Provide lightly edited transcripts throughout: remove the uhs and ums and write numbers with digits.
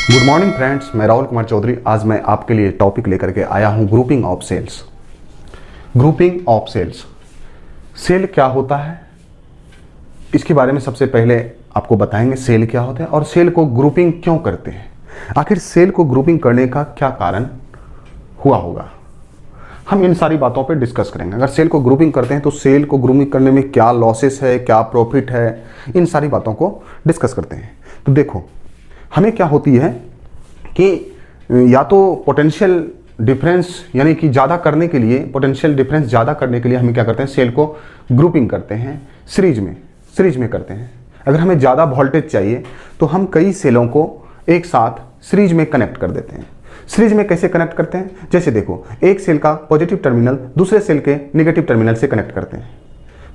Good morning friends, मैं राहुल कुमार चौधरी। आज मैं आपके लिए टॉपिक लेकर के आया हूं grouping of cells. Grouping of cells, cell क्या होता है इसके बारे में सबसे पहले आपको बताएंगे। सेल क्या होता है और सेल को ग्रुपिंग क्यों करते हैं, आखिर सेल को ग्रुपिंग करने का क्या कारण हुआ होगा, हम इन सारी बातों पे डिस्कस करेंगे। अगर सेल को ग्रुपिंग करते हैं तो सेल को ग्रुपिंग करने में क्या लॉसेस है, क्या प्रॉफिट है, इन सारी बातों को डिस्कस करते हैं। तो देखो, हमें क्या होती है कि या तो पोटेंशियल डिफरेंस यानी कि ज़्यादा करने के लिए, पोटेंशियल डिफरेंस ज़्यादा करने के लिए हमें क्या करते हैं, सेल को ग्रुपिंग करते हैं, सीरीज में करते हैं। अगर हमें ज़्यादा वोल्टेज चाहिए तो हम कई सेलों को एक साथ सीरीज में कनेक्ट कर देते हैं। सीरीज में कैसे कनेक्ट करते हैं, जैसे देखो, एक सेल का पॉजिटिव टर्मिनल दूसरे सेल के नेगेटिव टर्मिनल से कनेक्ट करते हैं,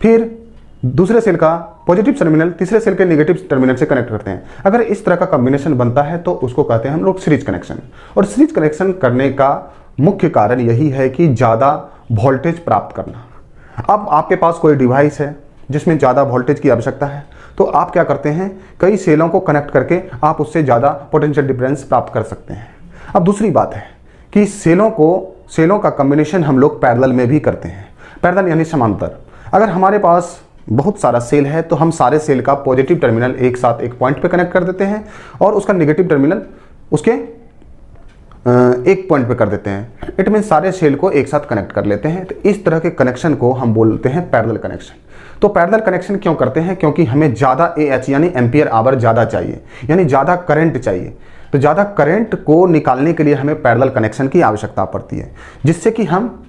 फिर दूसरे सेल का पॉजिटिव टर्मिनल तीसरे सेल के नेगेटिव टर्मिनल से कनेक्ट करते हैं। अगर इस तरह का कॉम्बिनेशन बनता है तो उसको कहते हैं हम लोग सीरीज कनेक्शन। और सीरीज कनेक्शन करने का मुख्य कारण यही है कि ज़्यादा वोल्टेज प्राप्त करना। अब आपके पास कोई डिवाइस है जिसमें ज़्यादा वोल्टेज की आवश्यकता है, तो आप क्या करते हैं, कई सेलों को कनेक्ट करके आप उससे ज़्यादा पोटेंशियल डिफरेंस प्राप्त कर सकते हैं। अब दूसरी बात है कि सेलों का कॉम्बिनेशन हम लोग पैरेलल में भी करते हैं। पैरेलल यानी समांतर। अगर हमारे पास बहुत सारा सेल है तो हम सारे सेल का पॉजिटिव टर्मिनल एक साथ एक पॉइंट पे कनेक्ट कर देते हैं और उसका नेगेटिव टर्मिनल उसके एक पॉइंट पे कर देते हैं। इट मीन सारे सेल को एक साथ कनेक्ट कर लेते हैं। तो इस तरह के कनेक्शन को हम बोलते हैं पैरेलल कनेक्शन। तो पैरेलल कनेक्शन क्यों करते हैं, क्योंकि हमें ज़्यादा AH यानी एम्पियर आवर ज़्यादा चाहिए, यानी ज़्यादा करंट चाहिए। तो ज़्यादा करंट को निकालने के लिए हमें पैरेलल कनेक्शन की आवश्यकता पड़ती है, जिससे कि हम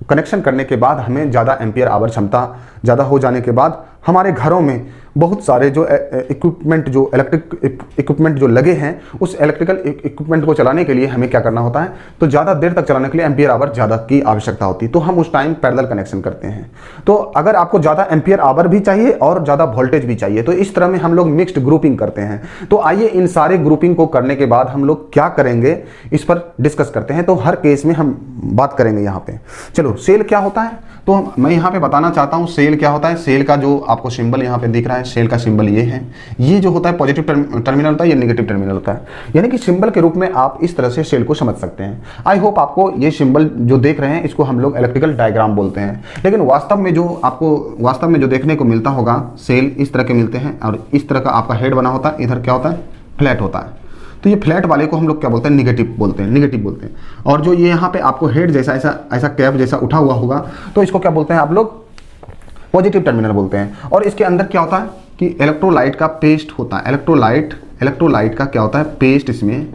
कनेक्शन करने के बाद हमें ज़्यादा एम्पियर आवर क्षमता ज़्यादा हो जाने के बाद हमारे घरों में बहुत सारे जो इक्विपमेंट, जो इलेक्ट्रिक इक्विपमेंट जो लगे हैं, उस इलेक्ट्रिकल इक्विपमेंट को चलाने के लिए हमें क्या करना होता है, तो ज़्यादा देर तक चलाने के लिए एम्पियर आवर ज़्यादा की आवश्यकता होती है। तो हम उस टाइम पैरेलल कनेक्शन करते हैं। तो अगर आपको ज़्यादा एम्पियर आवर भी चाहिए और ज़्यादा वोल्टेज भी चाहिए, तो इस तरह में हम लोग मिक्स्ड ग्रुपिंग करते हैं। तो आइए इन सारे ग्रुपिंग को करने के बाद हम लोग क्या करेंगे इस पर डिस्कस करते हैं। तो हर केस में हम बात करेंगे यहाँ पे। चलो, सेल क्या होता है, तो मैं यहाँ पे बताना चाहता हूँ सेल क्या होता है। सेल का जो आपको सिंबल यहाँ पे दिख रहा है, सेल का सिंबल ये है। ये जो होता है पॉजिटिव टर्मिनल होता है, ये नेगेटिव टर्मिनल होता है। यानी कि सिंबल के रूप में आप इस तरह से सेल को समझ सकते हैं। आई होप आपको ये सिंबल जो देख रहे हैं इसको हम लोग इलेक्ट्रिकल डायग्राम बोलते हैं, लेकिन वास्तव में जो देखने को मिलता होगा, सेल इस तरह के मिलते हैं और इस तरह का आपका हेड बना होता है। इधर क्या होता है, फ्लैट होता है। तो ये फ्लैट वाले को हम लोग क्या बोलते हैं, नेगेटिव बोलते हैं। और जो ये यहाँ पे आपको हेड जैसा ऐसा कैप जैसा उठा हुआ होगा, तो इसको क्या बोलते हैं आप लोग, पॉजिटिव टर्मिनल बोलते हैं। और इसके अंदर क्या होता है कि इलेक्ट्रोलाइट का पेस्ट होता है। इलेक्ट्रोलाइट का क्या होता है, पेस्ट। इसमें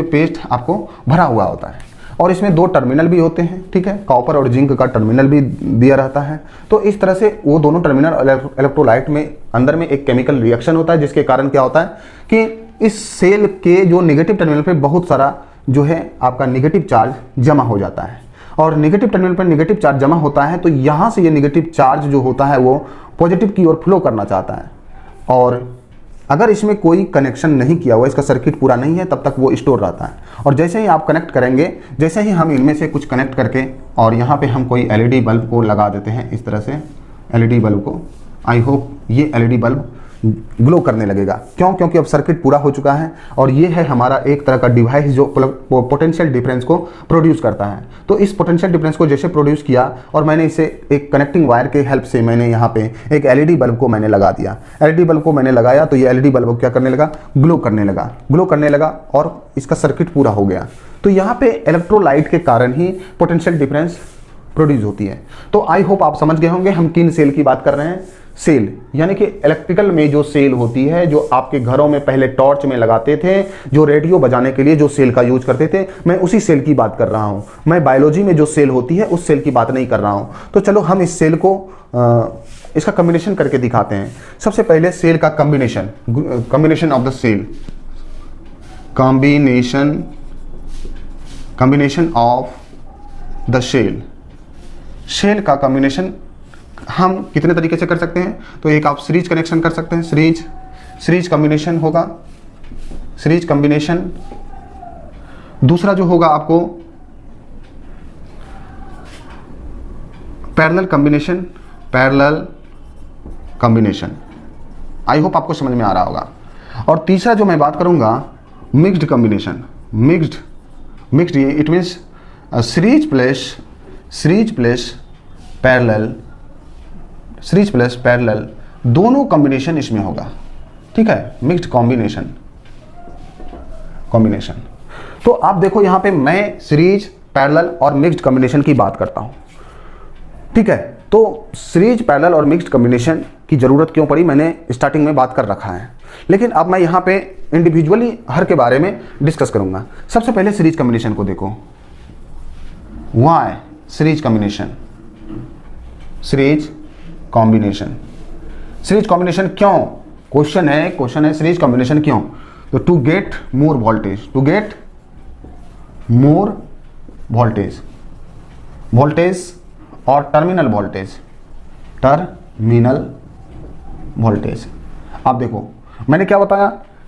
पेस्ट आपको भरा हुआ होता है और इसमें दो टर्मिनल भी होते हैं, ठीक है। कॉपर और जिंक का टर्मिनल भी दिया रहता है। तो इस तरह से वो दोनों टर्मिनल इलेक्ट्रोलाइट में अंदर में एक केमिकल रिएक्शन होता है, जिसके कारण क्या होता है कि इस सेल के जो नेगेटिव टर्मिनल पे बहुत सारा जो है आपका नेगेटिव चार्ज जमा हो जाता है। और नेगेटिव टर्मिनल पर नेगेटिव चार्ज जमा होता है तो यहाँ से ये नेगेटिव चार्ज जो होता है वो पॉजिटिव की ओर फ्लो करना चाहता है। और अगर इसमें कोई कनेक्शन नहीं किया हुआ, इसका सर्किट पूरा नहीं है, तब तक वो स्टोर रहता है। और जैसे ही आप कनेक्ट करेंगे, जैसे ही हम इनमें से कुछ कनेक्ट करके और यहाँ पे हम कोई LED बल्ब को लगा देते हैं, इस तरह से LED बल्ब को, आई होप ये LED बल्ब ग्लो करने लगेगा। क्यों, क्योंकि अब सर्किट पूरा हो चुका है और ये है हमारा एक तरह का डिवाइस जो पोटेंशियल डिफरेंस को प्रोड्यूस करता है। तो इस पोटेंशियल डिफरेंस को जैसे प्रोड्यूस किया और मैंने इसे एक कनेक्टिंग वायर के हेल्प से मैंने यहाँ पे एक LED बल्ब को मैंने लगा दिया। LED बल्ब को मैंने लगाया तो ये LED बल्ब क्या करने लगा, ग्लो करने लगा और इसका सर्किट पूरा हो गया। तो यहाँ पे इलेक्ट्रोलाइट के कारण ही पोटेंशियल डिफरेंस प्रोड्यूस होती है। तो आई होप आप समझ गए होंगे हम किन सेल की बात कर रहे हैं। सेल यानी कि इलेक्ट्रिकल में जो सेल होती है, जो आपके घरों में पहले टॉर्च में लगाते थे, जो रेडियो बजाने के लिए जो सेल का यूज करते थे, मैं उसी सेल की बात कर रहा हूं। मैं बायोलॉजी में जो सेल होती है उस सेल की बात नहीं कर रहा हूं। तो चलो हम इस सेल को इसका कॉम्बिनेशन करके दिखाते हैं। सबसे पहले सेल का combination of the cell, combination of the cell का कॉम्बिनेशन हम कितने तरीके से कर सकते हैं। तो एक आप सीरीज कनेक्शन कर सकते हैं, सीरीज कॉम्बिनेशन होगा, सीरीज कॉम्बिनेशन। दूसरा जो होगा आपको पैरेलल कॉम्बिनेशन। आई होप आपको समझ में आ रहा होगा। और तीसरा जो मैं बात करूंगा मिक्स्ड कॉम्बिनेशन, मिक्स्ड ये it means series plus parallel दोनों कॉम्बिनेशन इसमें होगा, ठीक है, मिक्स्ड कॉम्बिनेशन। तो आप देखो यहाँ पे मैं सीरीज, पैरेलल और मिक्स्ड कॉम्बिनेशन की बात करता हूँ, ठीक है। तो सीरीज, पैरेलल और मिक्स्ड कॉम्बिनेशन की जरूरत क्यों पड़ी, मैंने स्टार्टिंग में बात कर रखा है, लेकिन अब मैं यहाँ पे इंडिविजुअली हर के बारे में डिस्कस करूंगा। सबसे पहले सीरीज कॉम्बिनेशन को देखो। वाई सीरीज कॉम्बिनेशन क्यों, क्वेश्चन है सीरीज कॉम्बिनेशन क्यों? तो टू गेट मोर वोल्टेज और टर्मिनल वोल्टेज। आप देखो मैंने क्या बताया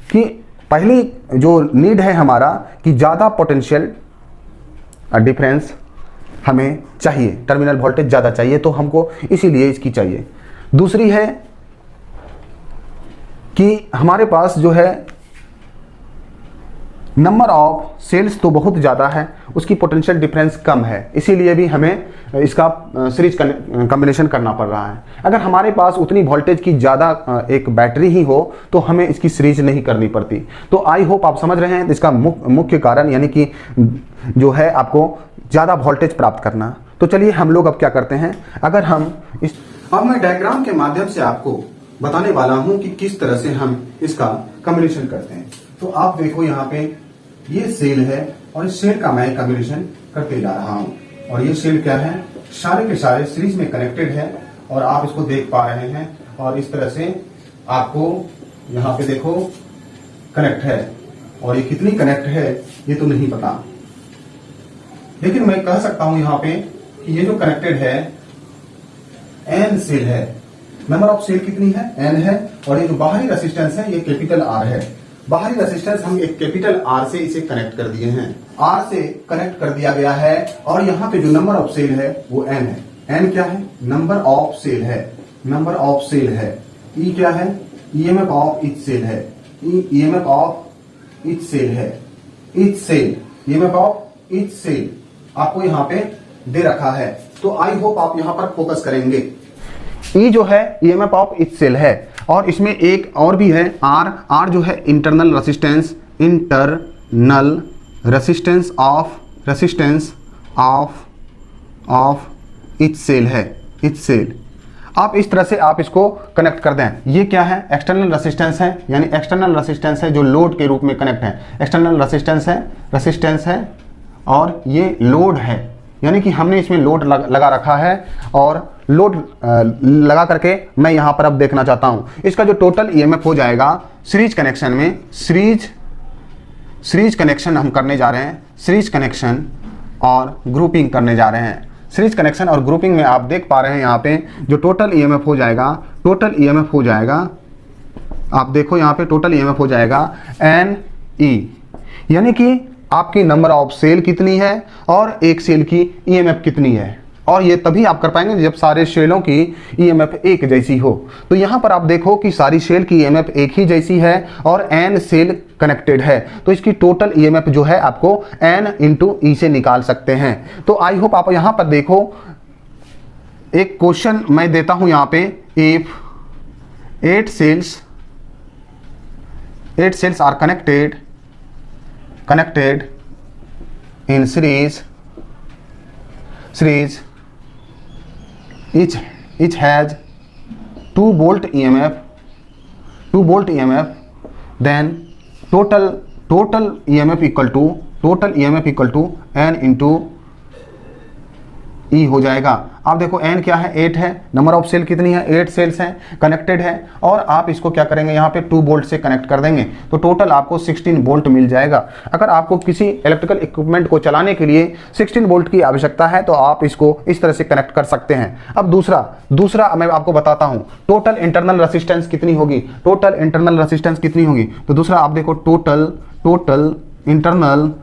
कि पहली जो नीड है हमारा कि ज़्यादा पोटेंशियल डिफरेंस हमें चाहिए, टर्मिनल वोल्टेज ज़्यादा चाहिए, तो हमको इसीलिए इसकी चाहिए। दूसरी है कि हमारे पास जो है नंबर ऑफ सेल्स तो बहुत ज़्यादा है, उसकी पोटेंशियल डिफरेंस कम है, इसीलिए भी हमें इसका सीरीज कॉम्बिनेशन करना पड़ रहा है। अगर हमारे पास उतनी वोल्टेज की ज़्यादा एक बैटरी ही हो तो हमें इसकी सीरीज नहीं करनी पड़ती। तो आई होप आप समझ रहे हैं इसका मुख्य कारण, यानी कि जो है आपको ज़्यादा वोल्टेज प्राप्त करना। तो चलिए हम लोग अब क्या करते हैं, अगर हम अब मैं डायग्राम के माध्यम से आपको बताने वाला हूं कि किस तरह से हम इसका कॉम्बिनेशन करते हैं। तो आप देखो यहाँ पे ये सेल है और इस सेल का मैं कॉम्बिनेशन करते जा रहा हूं, और ये सेल क्या है, सारे के सारे सीरीज में कनेक्टेड है और आप इसको देख पा रहे हैं। और इस तरह से आपको यहाँ पे देखो कनेक्ट है, और ये कितनी कनेक्ट है ये तो नहीं पता, लेकिन मैं कह सकता हूं यहाँ पे कि ये जो कनेक्टेड है एन सेल है, नंबर ऑफ सेल कितनी है, एन है, और ये जो बाहरी रेसिस्टेंस है ये कैपिटल आर है। बाहरी रेसिस्टेंस हम एक कैपिटल आर से इसे कनेक्ट कर दिए हैं, आर से कनेक्ट कर दिया गया है, और यहाँ पे जो नंबर ऑफ सेल है वो एन है। एन क्या है, नंबर ऑफ सेल है। ई क्या है, ईएमएफ ऑफ ईच सेल है, ईएमएफ ऑफ ईच सेल है, ईएमएफ ऑफ ईच सेल आपको यहाँ पे दे रखा है। तो आई होप आप यहाँ पर फोकस करेंगे। ई जो है ईएमएफ ऑफ ईच सेल है, और इसमें एक और भी है आर जो है internal resistance of each cell है, ईच सेल। आप इस तरह से आप इसको कनेक्ट कर दें। ये क्या है, एक्सटर्नल रेसिस्टेंस है, यानी एक्सटर्नल रेसिस्टेंस है जो लोड के रूप में कनेक्ट है, एक्सटर्नल रेसिस्टेंस है और ये लोड है, यानी कि हमने इसमें लोड लगा रखा है, और लोड लगा करके मैं यहां पर अब देखना चाहता हूं इसका जो टोटल ईएमएफ हो जाएगा सीरीज कनेक्शन में। सीरीज कनेक्शन हम करने जा रहे हैं, सीरीज कनेक्शन और ग्रुपिंग करने जा रहे हैं। सीरीज कनेक्शन और ग्रुपिंग में आप देख पा रहे हैं यहाँ पे जो टोटल ईएमएफ हो जाएगा, आप देखो यहाँ पे टोटल ईएमएफ हो जाएगा एन ई, यानी कि आपकी नंबर ऑफ सेल कितनी है और एक सेल की ईएमएफ कितनी है, और ये तभी आप कर पाएंगे जब सारे सेलों की ईएमएफ एक जैसी हो। तो यहाँ पर आप देखो कि सारी सेल की ईएमएफ एक ही जैसी है और एन सेल कनेक्टेड है, तो इसकी टोटल ईएमएफ जो है आपको एन इंटू ई से निकाल सकते हैं। तो आई होप आप यहाँ पर देखो, एक क्वेश्चन मैं देता हूँ यहाँ पे, if 8 cells are connected in series each has 2 volt EMF, then total EMF equal to n into ई हो जाएगा। आप देखो n क्या है, 8 है, नंबर ऑफ सेल कितनी है, 8 सेल्स हैं, कनेक्टेड है, और आप इसको क्या करेंगे यहाँ पे 2 वोल्ट से कनेक्ट कर देंगे, तो टोटल आपको 16 वोल्ट मिल जाएगा। अगर आपको किसी इलेक्ट्रिकल इक्विपमेंट को चलाने के लिए 16 वोल्ट की आवश्यकता है तो आप इसको इस तरह से कनेक्ट कर सकते हैं। अब दूसरा मैं आपको बताता हूँ टोटल इंटरनल रेसिस्टेंस कितनी होगी, तो दूसरा आप देखो टोटल इंटरनल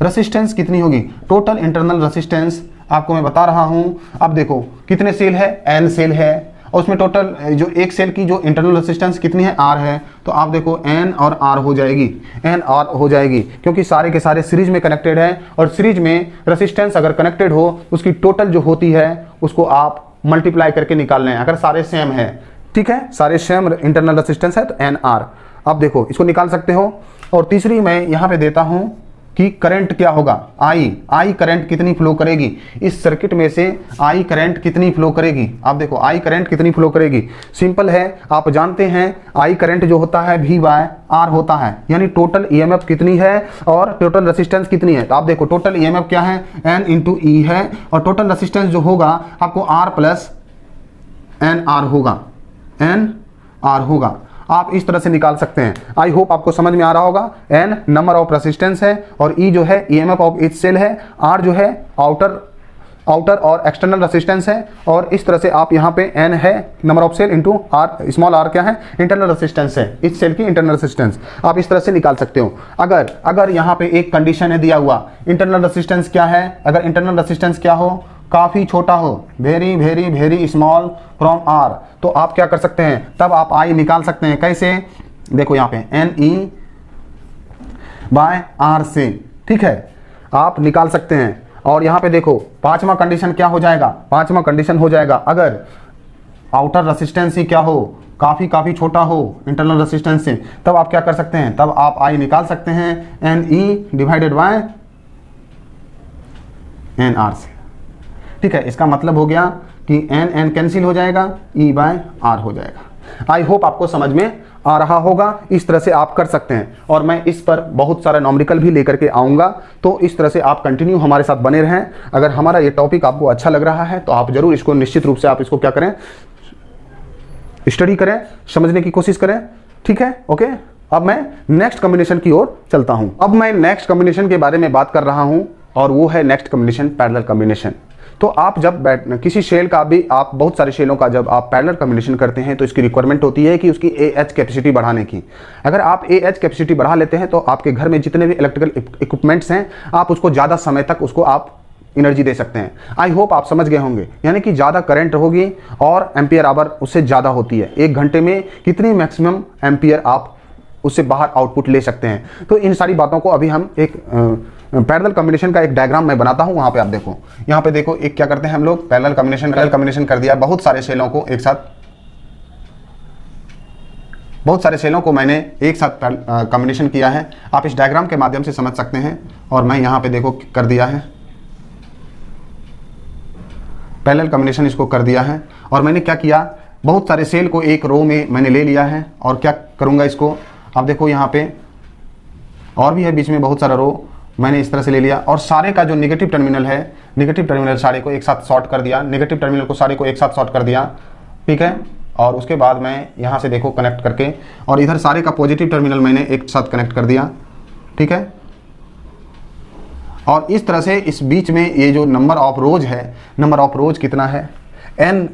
रेसिस्टेंस कितनी होगी। टोटल इंटरनल रेसिस्टेंस आपको मैं बता रहा हूं। अब देखो कितने सेल है, एन सेल है, और उसमें टोटल जो एक सेल की जो इंटरनल रेजिस्टेंस कितनी है, R है, तो आप देखो N और R हो जाएगी, N R हो जाएगी, क्योंकि सारे के सारे सीरीज में कनेक्टेड है, और सीरीज में रेजिस्टेंस अगर कनेक्टेड हो उसकी टोटल जो होती है उसको आप मल्टीप्लाई करके निकाल लें, अगर सारे सेम है, ठीक है, सारे सेम इंटरनल रेजिस्टेंस है तो एन आर। अब देखो इसको निकाल सकते हो। और तीसरी मैं यहाँ पे देता हूँ कि करंट क्या होगा, आई करंट कितनी फ्लो करेगी इस सर्किट में से, आई करंट कितनी फ्लो करेगी। आप देखो आई करंट कितनी फ्लो करेगी, सिंपल है, आप जानते हैं आई करंट जो होता है V बाय R होता है, यानी टोटल EMF कितनी है और टोटल रेजिस्टेंस कितनी है। तो आप देखो टोटल EMF क्या है, N इंटू E है, और टोटल रेजिस्टेंस जो होगा आपको R प्लस एन आर होगा, एन आर होगा। आप इस तरह से निकाल सकते हैं। आई होप आपको समझ में आ रहा होगा। एन नंबर ऑफ रेजिस्टेंस है, और ई जो है ईएमएफ ऑफ ईच सेल है, आर जो है आउटर और एक्सटर्नल रेजिस्टेंस है, और इस तरह से आप यहाँ पे एन है number of cell into R, small R क्या है, इंटरनल रेजिस्टेंस है, इस सेल की इंटरनल रेजिस्टेंस। आप इस तरह से निकाल सकते हो। अगर यहाँ पे एक कंडीशन है दिया हुआ, इंटरनल रेजिस्टेंस क्या है, अगर इंटरनल रेजिस्टेंस क्या हो, काफ़ी छोटा हो, very very very small from R, तो आप क्या कर सकते हैं, तब आप आई निकाल सकते हैं। कैसे, देखो यहाँ पे एन ई बाय आर से, ठीक है, आप निकाल सकते हैं। और यहाँ पे देखो पांचवा कंडीशन क्या हो जाएगा, पांचवा कंडीशन हो जाएगा अगर आउटर रेजिस्टेंस ही क्या हो, काफ़ी छोटा हो इंटरनल रेजिस्टेंस से, तब आप क्या कर सकते हैं, तब आप आई निकाल सकते हैं N E divided by N R से, ठीक है। इसका मतलब हो गया कि एन एन कैंसिल हो जाएगा, ई बाय आर हो जाएगा। आई होप आपको समझ में आ रहा होगा। इस तरह से आप कर सकते हैं, और मैं इस पर बहुत सारा नॉमरिकल भी लेकर के आऊँगा, तो इस तरह से आप कंटिन्यू हमारे साथ बने रहें। अगर हमारा ये टॉपिक आपको अच्छा लग रहा है तो आप जरूर इसको निश्चित रूप से आप इसको क्या करें, स्टडी करें, समझने की कोशिश करें, ठीक है, ओके। अब मैं नेक्स्ट कॉम्बिनेशन की ओर चलता हूँ। अब मैं नेक्स्ट कॉम्बिनेशन के बारे में बात कर रहा हूँ, और वो है नेक्स्ट कॉम्बिनेशन पैरेलल कॉम्बिनेशन। तो आप जब किसी शेल का भी, आप बहुत सारे शेलों का जब आप पैरेलल कॉम्बिनेशन करते हैं तो इसकी रिक्वायरमेंट होती है कि उसकी AH कैपेसिटी बढ़ाने की। अगर आप AH कैपेसिटी बढ़ा लेते हैं तो आपके घर में जितने भी इलेक्ट्रिकल इक्विपमेंट्स हैं, आप उसको ज़्यादा समय तक उसको आप एनर्जी दे सकते हैं। आई होप आप समझ गए होंगे, यानी कि ज़्यादा करंट होगी और एम्पियर आवर उससे ज़्यादा होती है। एक घंटे में कितनी मैक्सिमम एम्पियर आप उससे बाहर आउटपुट ले सकते हैं। तो इन सारी बातों को अभी हम एक पैरेलल कॉम्बिनेशन का एक डायग्राम मैं बनाता हूं। वहां पे आप देखो, यहाँ पे देखो एक क्या करते हैं हम लोग, पैरेलल कॉम्बिनेशन कर दिया। बहुत सारे सेलों को एक साथ, बहुत सारे सेलों को मैंने एक साथ कॉम्बिनेशन किया है। आप इस डायग्राम के माध्यम से समझ सकते हैं। और मैं यहाँ पे देखो कर दिया है, पैरेलल कॉम्बिनेशन इसको कर दिया है। और मैंने क्या किया, बहुत सारे सेल को एक रो में मैंने ले लिया है। और क्या करूँगा इसको, आप देखो यहाँ पे और भी है बीच में बहुत सारा रो, मैंने इस तरह से ले लिया। और सारे का जो नेगेटिव टर्मिनल है, नेगेटिव टर्मिनल सारे को एक साथ शॉर्ट कर दिया, नेगेटिव टर्मिनल को सारे को एक साथ शॉर्ट कर दिया, ठीक है। और उसके बाद मैं यहाँ से देखो कनेक्ट करके, और इधर सारे का पॉजिटिव टर्मिनल मैंने एक साथ कनेक्ट कर दिया, ठीक है। और इस तरह से इस बीच में ये जो नंबर ऑफ रोज है, नंबर ऑफ रोज कितना है, एन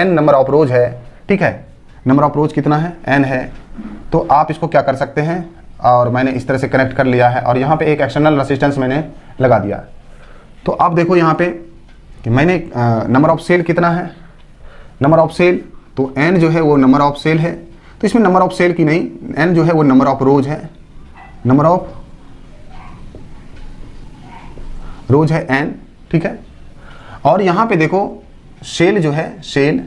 नंबर ऑफ रोज है, ठीक है। नंबर ऑफ रोज कितना है, एन है। तो आप इसको क्या कर सकते हैं, और मैंने इस तरह से कनेक्ट कर लिया है। और यहाँ पे एक एक्सटर्नल रेजिस्टेंस मैंने लगा दिया। तो आप देखो यहाँ पे कि मैंने नंबर ऑफ सेल कितना है, नंबर ऑफ सेल, तो एन जो है वो नंबर ऑफ सेल है। तो इसमें नंबर ऑफ सेल की नहीं, एन जो है वो नंबर ऑफ रोज है, नंबर ऑफ रोज है एन, ठीक है। और यहाँ पे देखो सेल जो है, सेल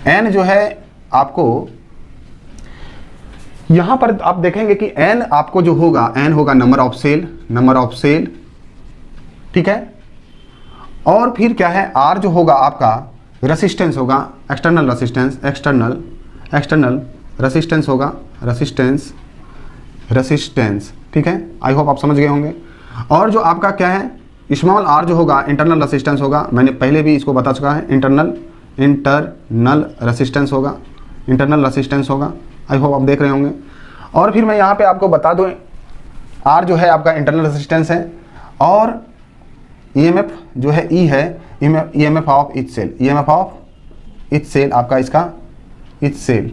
एन जो है आपको, यहां पर आप देखेंगे कि एन आपको जो होगा, एन होगा number of cell, number of cell, ठीक है। और फिर क्या है, आर जो होगा आपका रेसिस्टेंस होगा, एक्सटर्नल रेसिस्टेंस, एक्सटर्नल रेसिस्टेंस होगा, रेसिस्टेंस, ठीक है। आई होप आप समझ गए होंगे। और जो आपका क्या है, स्मॉल आर जो होगा इंटरनल रेसिस्टेंस होगा, मैंने पहले भी इसको बता चुका है, इंटरनल रेसिस्टेंस होगा, इंटरनल रेसिस्टेंस होगा। आई होप आप देख रहे होंगे। और फिर मैं यहाँ पे आपको बता दूँ, आर जो है आपका इंटरनल रेसिस्टेंस है, और ईएमएफ जो है ई है, EMF of each cell, EMF of each cell आपका, इसका ईच सेल,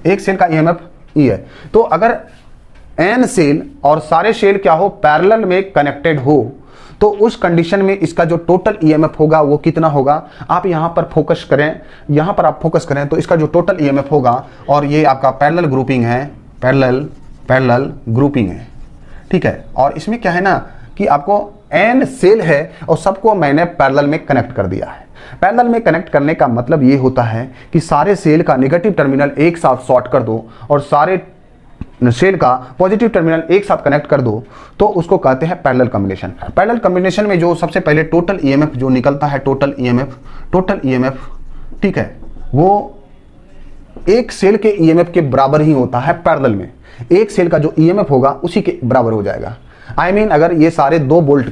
एक सेल का ईएमएफ ई है। तो अगर एन सेल और सारे सेल क्या हो, पैरेलल में कनेक्टेड हो, तो उस कंडीशन में इसका जो टोटल ईएमएफ होगा वो कितना होगा, आप यहाँ पर फोकस करें, यहाँ पर आप फोकस करें तो इसका जो टोटल ईएमएफ होगा, और ये आपका पैरेलल ग्रुपिंग है, पैरेलल ग्रुपिंग है, ठीक है। और इसमें क्या है ना कि आपको n सेल है और सबको मैंने पैरेलल में कनेक्ट कर दिया है। पैरेलल में कनेक्ट करने का मतलब ये होता है कि सारे सेल का नेगेटिव टर्मिनल एक साथ शॉर्ट कर दो और सारे सेल का पॉजिटिव टर्मिनल एक साथ कनेक्ट कर दो, तो उसको कहते हैं पैरेलल कॉम्बिनेशन। पैरेलल कॉम्बिनेशन में जो सबसे पहले टोटल ईएमएफ जो निकलता है, टोटल ईएमएफ, ठीक है, वो एक सेल के ईएमएफ के बराबर ही होता है। पैरेलल में एक सेल का जो ईएमएफ होगा उसी के बराबर हो जाएगा। I mean, अगर ये सारे 2 वोल्ट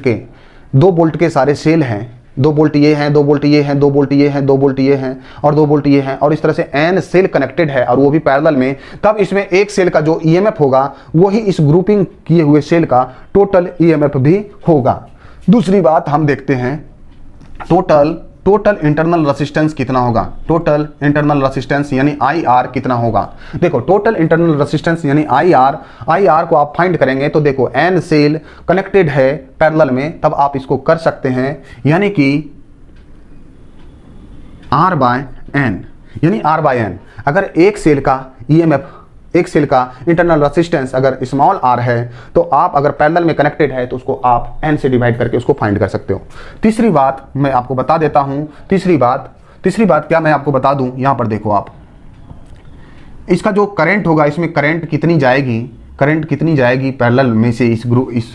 के सारे सेल हैं, 2 वोल्ट ये हैं, 2 वोल्ट ये हैं, 2 वोल्ट ये हैं, 2 वोल्ट ये हैं और 2 वोल्ट ये हैं, और इस तरह से n सेल कनेक्टेड है और वो भी पैरेलल में, तब इसमें एक सेल का जो ईएमएफ होगा वही इस ग्रुपिंग किए हुए सेल का टोटल ईएमएफ भी होगा। दूसरी बात हम देखते हैं टोटल इंटरनल रेसिस्टेंस कितना होगा, टोटल इंटरनल रेसिस्टेंस यानी IR कितना होगा। देखो टोटल इंटरनल रेसिस्टेंस यानी IR को आप फाइंड करेंगे तो देखो n सेल कनेक्टेड है पैरेलल में, तब आप इसको कर सकते हैं यानी कि R/N। अगर एक सेल का ईएमएफ, एक सेल का इंटरनल रेसिस्टेंस अगर स्मॉल r है तो आप अगर पैरेलल में कनेक्टेड है तो उसको आप n से डिवाइड करके उसको फाइंड कर सकते हो। तीसरी बात मैं आपको बता देता हूं, तीसरी बात क्या मैं आपको बता दूं, यहां पर देखो आप, इसका जो करंट होगा, इसमें करंट कितनी जाएगी पैरेलल में से, इस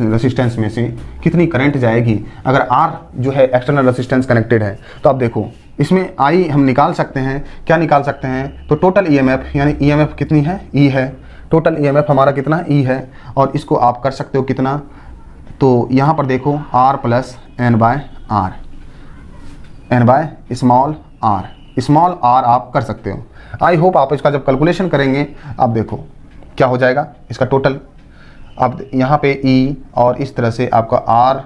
रेसिस्टेंस में से कितनी करंट जाएगी अगर R जो है एक्सटर्नल रेसिस्टेंस कनेक्टेड है। तो आप देखो इसमें I हम निकाल सकते हैं, क्या निकाल सकते हैं, तो टोटल ईएमएफ यानी ईएमएफ कितनी है, E है, टोटल ईएमएफ हमारा कितना E है, और इसको आप कर सकते हो कितना, तो यहाँ पर देखो R + N/R, स्मॉल r आप कर सकते हो। आई होप आप इसका जब कैलकुलेशन करेंगे आप देखो क्या हो जाएगा इसका टोटल। अब यहाँ पे E और इस तरह से आपका R,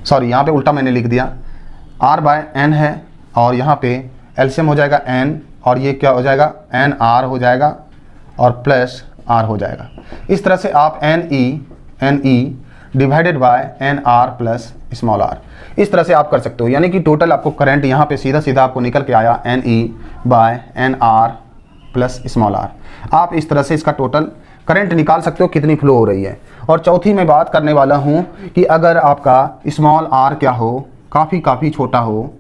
सॉरी यहाँ पे उल्टा मैंने लिख दिया, R/N है और यहाँ पे एलसीएम हो जाएगा N और ये क्या हो जाएगा NR हो जाएगा और प्लस R हो जाएगा। इस तरह से आप NE divided by NR plus small r, इस तरह से आप कर सकते हो। यानी कि टोटल आपको करंट यहाँ पे सीधा आपको निकल के आया NE/NR प्लस स्मॉल r। आप इस तरह से इसका टोटल करंट निकाल सकते हो कितनी फ्लो हो रही है। और चौथी मैं बात करने वाला हूँ कि अगर आपका स्मॉल r क्या हो, काफ़ी छोटा हो,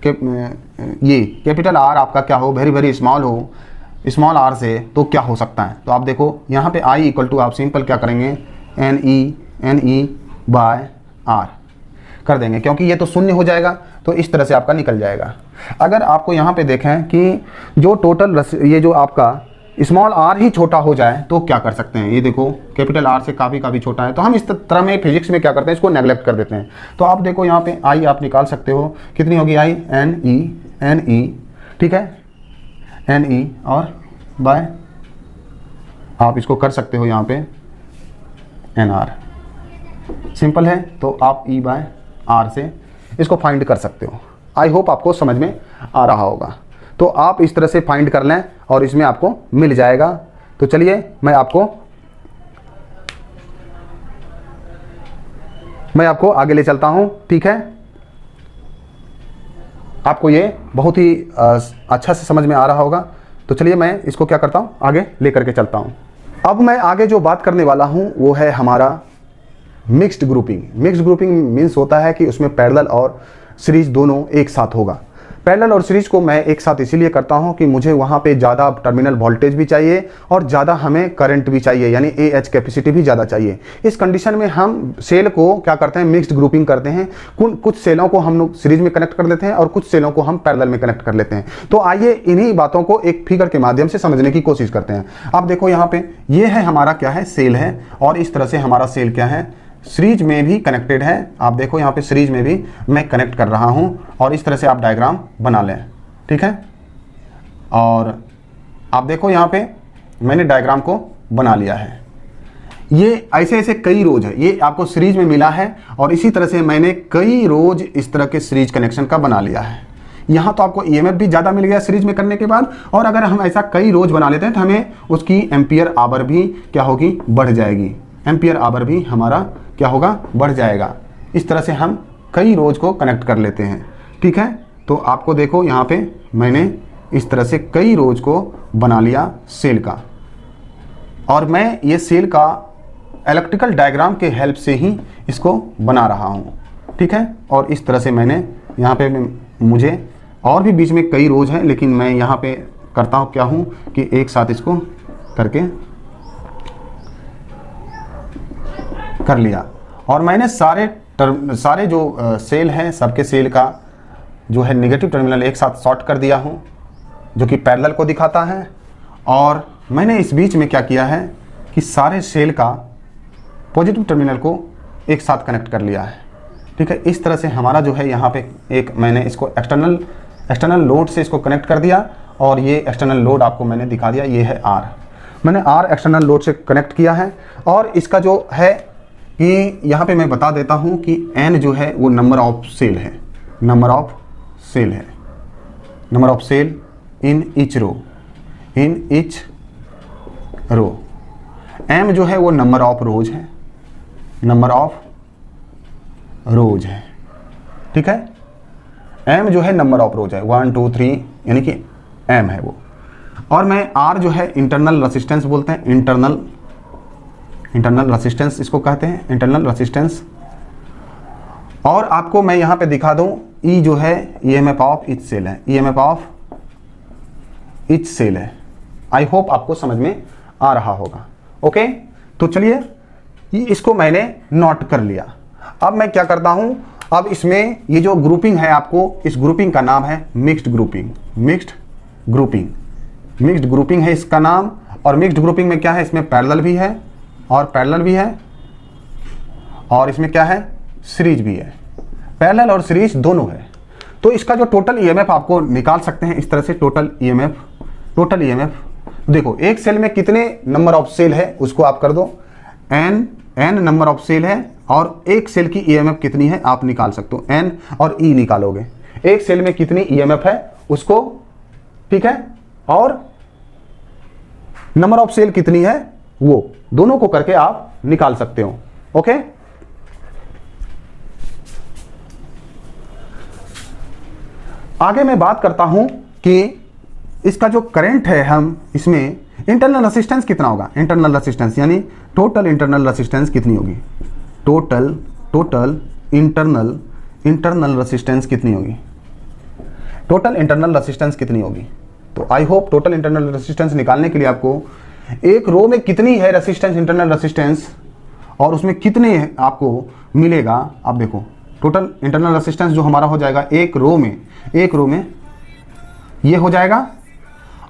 ये कैपिटल R आपका क्या हो, वेरी स्मॉल हो, स्मॉल r से, तो क्या हो सकता है। तो आप देखो यहाँ पे I = आप सिंपल क्या करेंगे NE/R कर देंगे, क्योंकि ये तो शून्य हो जाएगा, तो इस तरह से आपका निकल जाएगा। अगर आपको यहाँ पे देखें कि जो टोटल ये जो आपका स्मॉल r ही छोटा हो जाए तो क्या कर सकते हैं, ये देखो कैपिटल R से काफ़ी छोटा है, तो हम इस तरह में फिजिक्स में क्या करते हैं, इसको नेगलेक्ट कर देते हैं। तो आप देखो यहाँ पे I आप निकाल सकते हो, कितनी होगी I NE, ठीक है, NE और बाय आप इसको कर सकते हो यहाँ पे NR, सिंपल है, तो आप E/R से इसको फाइंड कर सकते हो। आई होप आपको समझ में आ रहा होगा। तो आप इस तरह से फाइंड कर लें और इसमें आपको मिल जाएगा। तो चलिए मैं आपको आगे ले चलता हूं, ठीक है। आपको ये बहुत ही अच्छा से समझ में आ रहा होगा। तो चलिए मैं इसको क्या करता हूं, आगे लेकर के चलता हूं। अब मैं आगे जो बात करने वाला हूं वो है हमारा mixed grouping. Mixed grouping means होता है कि उसमें पैरेलल और सीरीज दोनों एक साथ होगा। पैरेलल और सीरीज को मैं एक साथ इसीलिए करता हूं कि मुझे वहां पे ज़्यादा टर्मिनल वोल्टेज भी चाहिए और ज़्यादा हमें करंट भी चाहिए, यानी AH कैपेसिटी भी ज़्यादा चाहिए। इस कंडीशन में हम सेल को क्या करते हैं, मिक्स्ड ग्रुपिंग करते हैं। कुछ सेलों को हम लोग सीरीज में कनेक्ट कर देते हैं और कुछ सेलों को हम पैरेलल में कनेक्ट कर लेते हैं। तो आइए इन्हीं बातों को एक फिगर के माध्यम से समझने की कोशिश करते हैं। आप देखो यहाँ पे ये है हमारा क्या है, सेल है, और इस तरह से हमारा सेल क्या है, सीरीज में भी कनेक्टेड है। आप देखो यहाँ पे सीरीज में भी मैं कनेक्ट कर रहा हूँ और इस तरह से आप डायग्राम बना लें, ठीक है। और आप देखो यहाँ पे मैंने डायग्राम को बना लिया है। ये ऐसे कई रोज है, ये आपको सीरीज में मिला है और इसी तरह से मैंने कई रोज इस तरह के सीरीज कनेक्शन का बना लिया है। यहाँ तो आपको EMF भी ज़्यादा मिल गया सीरीज में करने के बाद, और अगर हम ऐसा कई रोज बना लेते हैं तो हमें उसकी एम्पियर आवर भी क्या होगी, बढ़ जाएगी। एम्पियर आवर भी हमारा क्या होगा, बढ़ जाएगा। इस तरह से हम कई रोज को कनेक्ट कर लेते हैं, ठीक है। तो आपको देखो यहाँ पे मैंने इस तरह से कई रोज को बना लिया सेल का, और मैं ये सेल का इलेक्ट्रिकल डायग्राम के हेल्प से ही इसको बना रहा हूँ, ठीक है। और इस तरह से मैंने यहाँ पे मुझे और भी बीच में कई रोज हैं, लेकिन मैं यहाँ पे करता हूँ क्या हूँ कि एक साथ इसको करके कर लिया। और मैंने सारे जो सेल हैं सबके सेल का जो है नेगेटिव टर्मिनल एक साथ शॉर्ट कर दिया हूँ, जो कि पैरेलल को दिखाता है। और मैंने इस बीच में क्या किया है कि सारे सेल का पॉजिटिव टर्मिनल को एक साथ कनेक्ट कर लिया है, ठीक है। इस तरह से हमारा जो है यहाँ पे एक मैंने इसको एक्सटर्नल लोड से इसको कनेक्ट कर दिया, और ये एक्सटर्नल लोड आपको मैंने दिखा दिया, ये है आर। मैंने आर एक्सटर्नल लोड से कनेक्ट किया है। और इसका जो है कि यहाँ पे मैं बता देता हूँ कि एन जो है वो नंबर ऑफ सेल है, number of cell in each row. M जो है वो नंबर ऑफ रोज है, ठीक है। एम जो है नंबर ऑफ रोज है, 1 2 3 यानी कि एम है वो। और मैं आर जो है इंटरनल रेसिस्टेंस बोलते हैं, इंटरनल रेसिस्टेंस इसको कहते हैं, इंटरनल रेसिस्टेंस। और आपको मैं यहाँ पे दिखा दूँ, ई जो है ईएमएफ ऑफ ईच सेल है, ईएमएफ ऑफ ईच सेल है। आई होप आपको समझ में आ रहा होगा, ओके। तो चलिए इसको मैंने नोट कर लिया। अब मैं क्या करता हूं, अब इसमें ये जो ग्रुपिंग है, आपको इस ग्रुपिंग का नाम है मिक्स्ड ग्रुपिंग है इसका नाम। और मिक्स्ड ग्रुपिंग में क्या है, इसमें पैरेलल भी है और इसमें क्या है, सीरीज भी है। पैरेलल और सीरीज दोनों है। तो इसका जो टोटल ईएमएफ आपको निकाल सकते हैं इस तरह से, टोटल ईएमएफ देखो, एक सेल में कितने नंबर ऑफ सेल है उसको आप कर दो, एन नंबर ऑफ सेल है, और एक सेल की ईएमएफ कितनी है आप निकाल सकते हो, एन और ई निकालोगे। एक सेल में कितनी ईएमएफ है उसको, ठीक है, और नंबर ऑफ सेल कितनी है वो दोनों को करके आप निकाल सकते हो, ओके। आगे मैं बात करता हूं कि इसका जो करंट है, हम इसमें इंटरनल रेसिस्टेंस कितना होगा, इंटरनल रेसिस्टेंस यानी टोटल इंटरनल रेसिस्टेंस कितनी होगी, टोटल इंटरनल रेसिस्टेंस कितनी होगी, टोटल इंटरनल रेसिस्टेंस कितनी होगी। तो I hope total internal resistance निकालने के लिए आपको एक रो में कितनी है रेसिस्टेंस, इंटरनल रेसिस्टेंस, और उसमें कितने आपको मिलेगा। आप देखो टोटल इंटरनल रेसिस्टेंस जो हमारा हो जाएगा एक रो में ये हो जाएगा।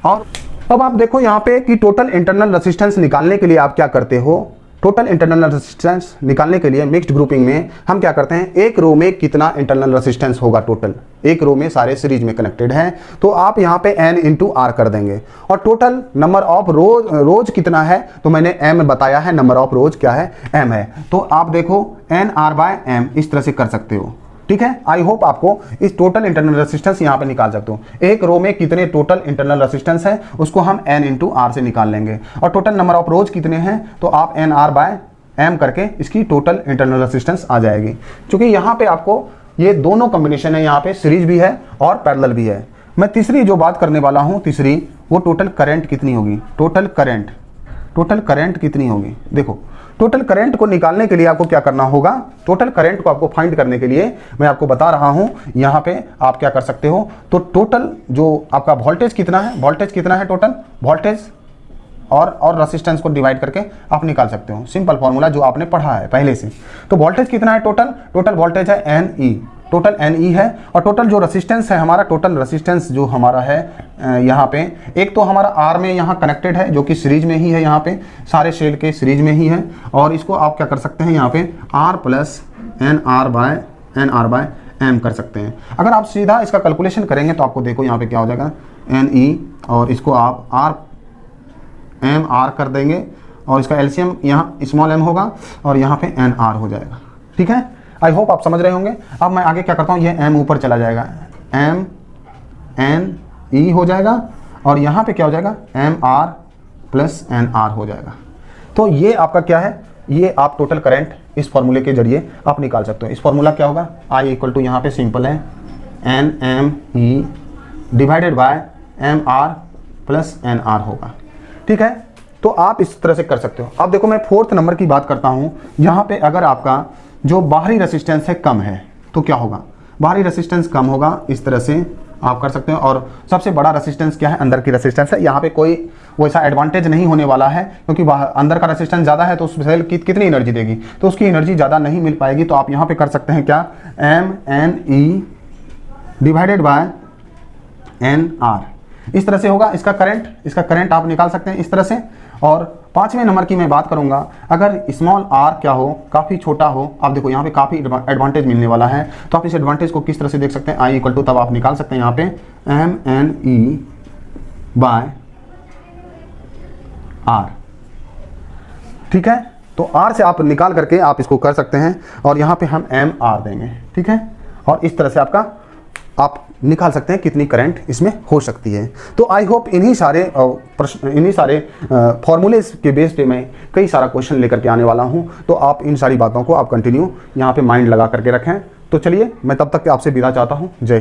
और अब आप देखो यहाँ पे कि टोटल इंटरनल रेसिस्टेंस निकालने के लिए आप क्या करते हो, टोटल इंटरनल रेसिस्टेंस निकालने के लिए मिक्स्ड ग्रुपिंग में हम क्या करते हैं, एक रो में कितना इंटरनल रेसिस्टेंस होगा, टोटल एक रो में सारे सीरीज में कनेक्टेड हैं, तो आप यहाँ पे n इंटू आर कर देंगे। और टोटल नंबर ऑफ रोज कितना है, तो मैंने m बताया है, नंबर ऑफ रोज क्या है, m है। तो आप देखो n r बाय m इस तरह से कर सकते हो, ठीक है। आई होप आपको इस टोटल इंटरनल रेसिस्टेंस यहाँ पे निकाल सकते हो। एक रो में कितने टोटल इंटरनल रेसिस्टेंस है उसको हम n इंटू आर से निकाल लेंगे, और टोटल नंबर ऑफ रोज कितने हैं तो आप n r बाय m करके इसकी टोटल इंटरनल रेसिस्टेंस आ जाएगी। क्योंकि यहाँ पे आपको ये दोनों कॉम्बिनेशन है, यहाँ पे सीरीज भी है और पैरेलल भी है। मैं तीसरी जो बात करने वाला हूँ, तीसरी वो टोटल करंट कितनी होगी, टोटल करंट कितनी होगी। देखो टोटल करंट को निकालने के लिए आपको क्या करना होगा, टोटल करंट को आपको फाइंड करने के लिए मैं आपको बता रहा हूं, यहां पे आप क्या कर सकते हो, तो टोटल जो आपका वोल्टेज कितना है, टोटल वोल्टेज और रेसिस्टेंस को डिवाइड करके आप निकाल सकते हो। सिंपल फॉर्मूला जो आपने पढ़ा है पहले से। तो वोल्टेज कितना है, टोटल वोल्टेज है NE, टोटल NE है। और टोटल जो रेसिस्टेंस है हमारा, टोटल रेसिस्टेंस जो हमारा है यहाँ पे, एक तो हमारा R में यहाँ कनेक्टेड है जो कि सीरीज में ही है, यहाँ पे सारे सेल के सीरीज में ही है। और इसको आप क्या कर सकते हैं, यहाँ पे R plus NR by M कर सकते हैं। अगर आप सीधा इसका कैलकुलेशन करेंगे तो आपको देखो यहाँ पे क्या हो जाएगा, NE और इसको आप MR कर देंगे, और इसका LCM यहाँ स्मॉल m होगा और यहाँ पे NR हो जाएगा, ठीक है। आई होप आप समझ रहे होंगे। अब मैं आगे क्या करता हूँ, ये M ऊपर चला जाएगा, MNE हो जाएगा, और यहाँ पे क्या हो जाएगा, MR प्लस NR हो जाएगा। तो ये आपका क्या है, ये आप टोटल करंट इस फॉर्मूले के जरिए आप निकाल सकते हो। इस फॉर्मूला क्या होगा, I इक्वल टू यहाँ पे सिंपल है NME divided by MR plus NR होगा। ठीक है, तो आप इस तरह से कर सकते हो। अब देखो मैं 4th नंबर की बात करता हूँ, यहाँ पे अगर आपका जो बाहरी रेसिस्टेंस है कम है तो क्या होगा, बाहरी रेसिस्टेंस कम होगा, इस तरह से आप कर सकते हो। और सबसे बड़ा रेसिस्टेंस क्या है, अंदर की रेसिस्टेंस है। यहाँ पे कोई वैसा एडवांटेज नहीं होने वाला है, क्योंकि अंदर का रेसिस्टेंस ज़्यादा है तो उस सेल कितनी एनर्जी देगी, तो उसकी एनर्जी ज़्यादा नहीं मिल पाएगी। तो आप यहाँ पे कर सकते हैं क्या, MNE डिवाइडेड बाय NR, इस तरह से होगा। इसका करंट आप निकाल सकते हैं इस तरह से। और 5वें नंबर की मैं बात करूंगा, अगर स्मॉल r क्या हो, काफ़ी छोटा हो, आप देखो यहाँ पे काफ़ी एडवांटेज मिलने वाला है। तो आप इस एडवांटेज को किस तरह से देख सकते हैं, I इक्वल टू, तब आप निकाल सकते हैं यहाँ पे MNE बाय R। ठीक है, तो R से आप निकाल करके आप इसको कर सकते हैं, और यहाँ पे हम MR देंगे। ठीक है, और इस तरह से आप निकाल सकते हैं कितनी करंट इसमें हो सकती है। तो आई होप इन्हीं सारे फॉर्मूलेस के बेस पे मैं कई सारा क्वेश्चन लेकर के आने वाला हूं। तो आप इन सारी बातों को आप कंटिन्यू यहाँ पे माइंड लगा करके रखें। तो चलिए मैं तब तक आपसे विदा चाहता हूं। जय